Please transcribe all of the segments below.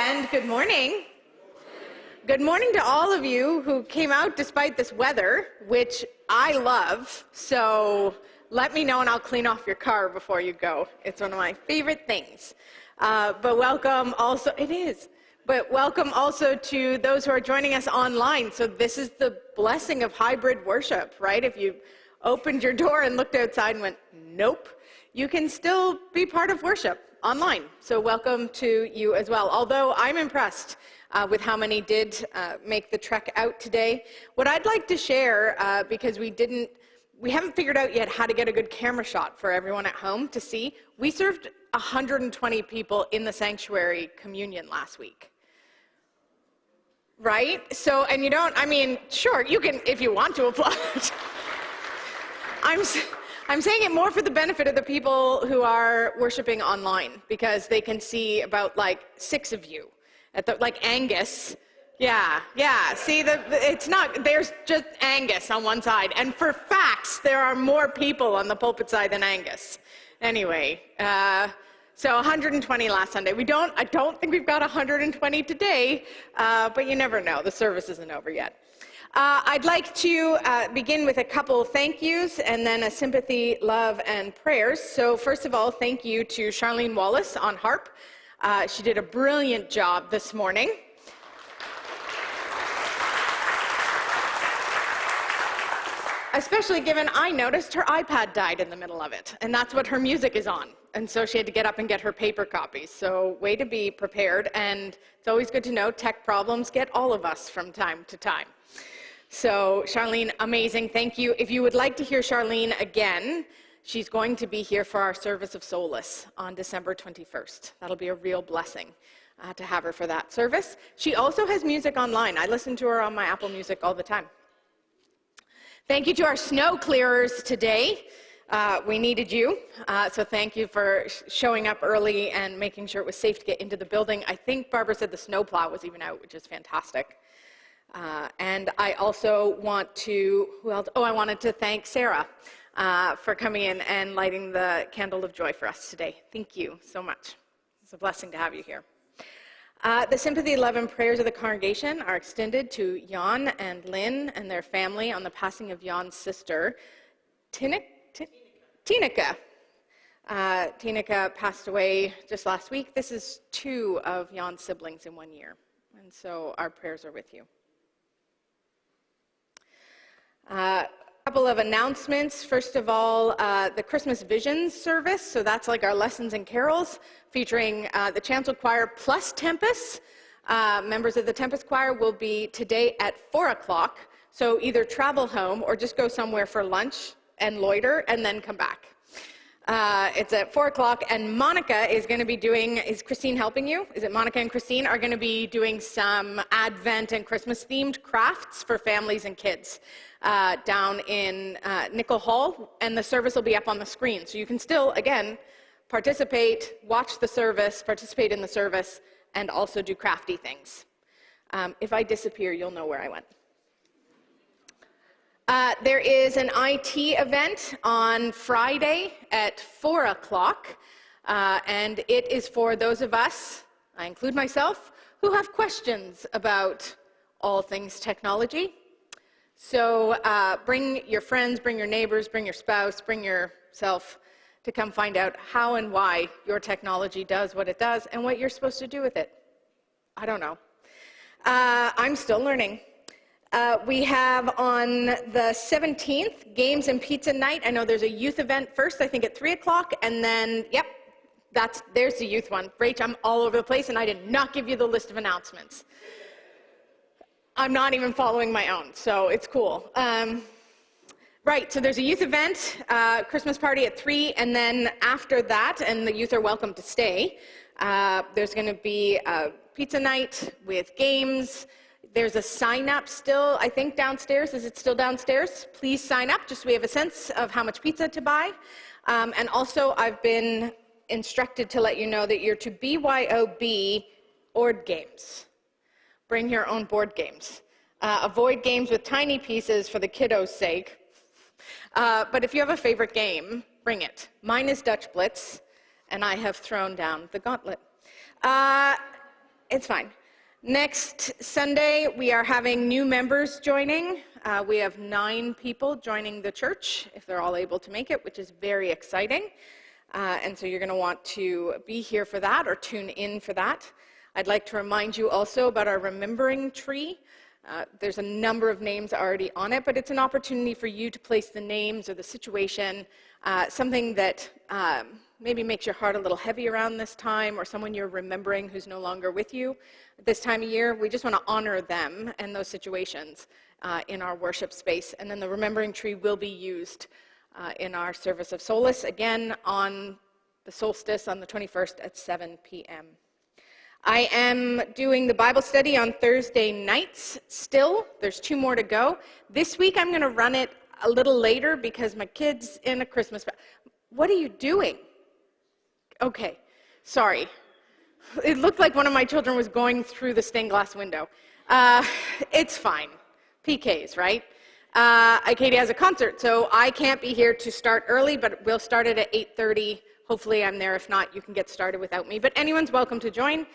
And good morning. Good morning to all of you who came out despite this weather, which I love. So let me know and I'll clean off your car before you go. It's one of my favorite things. But welcome also, it is. But welcome also to those who are joining us online. So this is the blessing of hybrid worship, right? If you opened your door and looked outside and went, nope, you can still be part of worship online. So welcome to you as well. Although I'm impressed with how many did make the trek out today. What I'd like to share, because we haven't figured out yet how to get a good camera shot for everyone at home to see. We served 120 people in the sanctuary communion last week. Right? So, and you don't, I mean, sure, you can, if you want to applaud. I'm saying it more for the benefit of the people who are worshiping online, because they can see about like 6 of you at the, like Angus. Yeah. See, it's not, there's just Angus on one side. And for facts, there are more people on the pulpit side than Angus. Anyway, so 120 last Sunday. I don't think we've got 120 today, but you never know. The service isn't over yet. I'd like to begin with a couple thank yous and then a sympathy, love, and prayers. So first of all, thank you to Charlene Wallace on harp. She did a brilliant job this morning. Especially given I noticed her iPad died in the middle of it, and that's what her music is on. And so she had to get up and get her paper copies. So way to be prepared, and it's always good to know tech problems get all of us from time to time. So Charlene, amazing, thank you. If you would like to hear Charlene again, she's going to be here for our service of Solace on December 21st. That'll be a real blessing to have her for that service. She also has music online. I listen to her on my Apple Music all the time. Thank you to our snow clearers today. We needed you, so thank you for showing up early and making sure it was safe to get into the building. I think Barbara said the snowplow was even out, which is fantastic. And I also want to, I wanted to thank Sarah for coming in and lighting the candle of joy for us today. Thank you so much. It's a blessing to have you here. The sympathy, love, and prayers of the congregation are extended to Jan and Lynn and their family on the passing of Jan's sister, Tinica. Tinica passed away just last week. This is 2 of Jan's siblings in 1 year. And so our prayers are with you. A couple of announcements. First of all, the Christmas Visions service. So that's like our lessons and carols featuring the chancel choir plus Tempest. Members of the Tempest choir will be today at 4 o'clock. So either travel home or just go somewhere for lunch and loiter and then come back. It's at 4 o'clock, and Monica is going to be doing, is Christine helping you? Is it Monica and Christine are going to be doing some Advent and Christmas-themed crafts for families and kids down in Nickel Hall, and the service will be up on the screen. So you can still, again, participate, watch the service, participate in the service, and also do crafty things. If I disappear, you'll know where I went. There is an IT event on Friday at 4 o'clock, and it is for those of us, I include myself, who have questions about all things technology. So bring your friends, bring your neighbors, bring your spouse, bring yourself to come find out how and why your technology does what it does and what you're supposed to do with it. I don't know. I'm still learning. We have on the 17th, Games and Pizza Night. I know there's a youth event first, I think at 3 o'clock, and then, yep, there's the youth one. Rach, I'm all over the place, and I did not give you the list of announcements. I'm not even following my own, so it's cool. Right, so there's a youth event, Christmas party at 3, and then after that, and the youth are welcome to stay, there's going to be a pizza night with games. There's a sign-up still, I think, downstairs. Is it still downstairs? Please sign up, just so we have a sense of how much pizza to buy. And also, I've been instructed to let you know that you're to BYOB board games. Bring your own board games. Avoid games with tiny pieces for the kiddos' sake. But if you have a favorite game, bring it. Mine is Dutch Blitz, and I have thrown down the gauntlet. It's fine. Next Sunday, we are having new members joining. We have 9 people joining the church, if they're all able to make it, which is very exciting. And so you're going to want to be here for that or tune in for that. I'd like to remind you also about our remembering tree. There's a number of names already on it, but it's an opportunity for you to place the names or the situation, something that maybe makes your heart a little heavy around this time, or someone you're remembering who's no longer with you at this time of year. We just want to honor them and those situations in our worship space. And then the remembering tree will be used in our service of solace, again on the solstice on the 21st at 7 p.m. I am doing the Bible study on Thursday nights still. There's 2 more to go. This week I'm going to run it a little later because my kid's in a Christmas. What are you doing? Okay, sorry. It looked like one of my children was going through the stained glass window. It's fine. PKs, right? Katie has a concert, so I can't be here to start early, but we'll start it at 8:30. Hopefully I'm there. If not, you can get started without me. But anyone's welcome to join.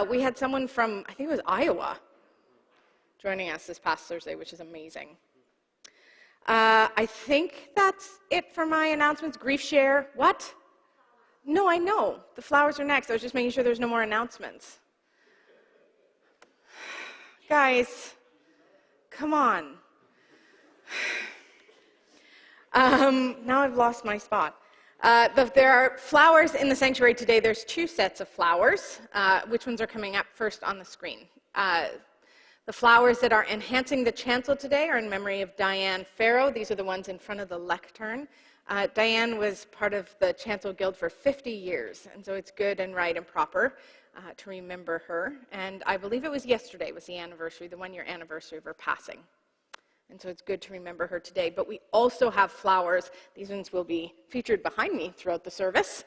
We had someone from, I think it was Iowa, joining us this past Thursday, which is amazing. I think that's it for my announcements. Grief share. What? No, I know. The flowers are next. I was just making sure there's no more announcements. Guys, come on. Now I've lost my spot. There are flowers in the sanctuary today. There's 2 sets of flowers. Which ones are coming up first on the screen? The flowers that are enhancing the chancel today are in memory of Diane Farrow. These are the ones in front of the lectern. Diane was part of the Chancel Guild for 50 years, and so it's good and right and proper to remember her. And I believe it was yesterday was the anniversary, the 1-year anniversary of her passing. And so it's good to remember her today. But we also have flowers. These ones will be featured behind me throughout the service,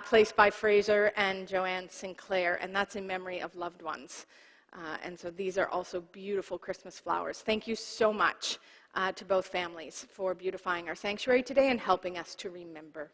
placed by Fraser and Joanne Sinclair, and that's in memory of loved ones. And so these are also beautiful Christmas flowers. Thank you so much to both families for beautifying our sanctuary today and helping us to remember.